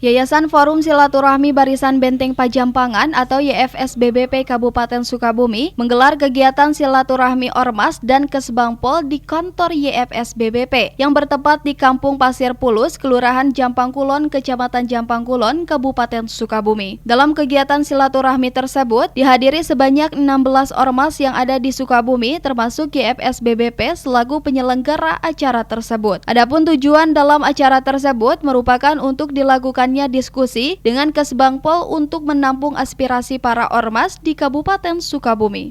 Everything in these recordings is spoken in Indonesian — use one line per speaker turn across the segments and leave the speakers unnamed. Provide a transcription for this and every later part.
Yayasan Forum Silaturahmi Barisan Benteng Pajampangan atau YFSBBP Kabupaten Sukabumi menggelar kegiatan silaturahmi Ormas dan Kesbangpol di kantor YFSBBP yang bertempat di Kampung Pasir Pulus, Kelurahan Jampang Kulon, Kecamatan Jampang Kulon, Kabupaten Sukabumi. Dalam kegiatan silaturahmi tersebut dihadiri sebanyak 16 ormas yang ada di Sukabumi termasuk YFSBBP selaku penyelenggara acara tersebut. Adapun tujuan dalam acara tersebut merupakan untuk dilakukan diskusi dengan Kesbangpol untuk menampung aspirasi para ormas di Kabupaten Sukabumi.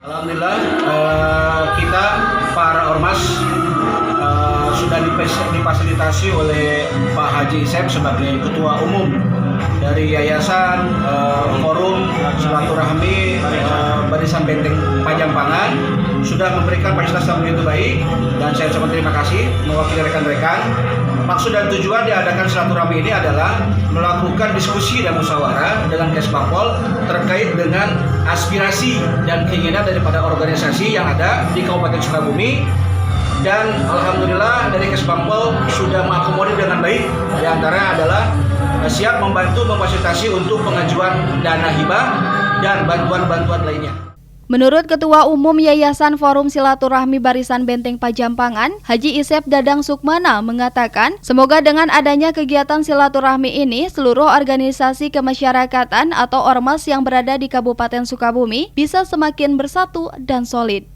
Alhamdulillah kita para ormas sudah difasilitasi oleh Pak Haji Isep sebagai Ketua Umum dari Yayasan Forum Silaturahmi Barisan Benteng Pajampangan sudah memberikan fasilitas yang begitu baik, dan saya ucapkan terima kasih mewakili rekan-rekan. Maksud dan tujuan diadakan silaturahmi ini adalah melakukan diskusi dan musyawarah dengan Kesbangpol terkait dengan aspirasi dan keinginan daripada organisasi yang ada di Kabupaten Sukabumi. Dan alhamdulillah dari Kesbangpol sudah mengakomodir dengan baik. Di antara adalah siap membantu memfasilitasi untuk pengajuan dana hibah dan bantuan-bantuan lainnya.
Menurut Ketua Umum Yayasan Forum Silaturahmi Barisan Benteng Pajampangan, Haji Isep Dadang Sukmana mengatakan, semoga dengan adanya kegiatan silaturahmi ini, seluruh organisasi kemasyarakatan atau ormas yang berada di Kabupaten Sukabumi bisa semakin bersatu dan solid.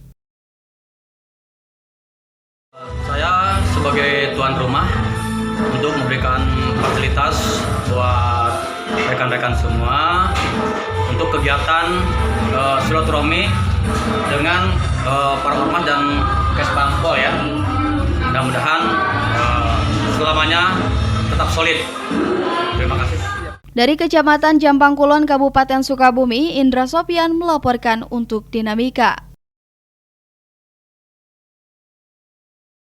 Saya sebagai tuan rumah untuk memberikan fasilitas buat rekan-rekan semua untuk kegiatan silaturahmi dengan para ormas dan Kesbangpol ya. Mudah-mudahan selamanya tetap solid. Terima kasih.
Dari Kecamatan Jampang Kulon, Kabupaten Sukabumi, Indra Sopian melaporkan untuk Dinamika.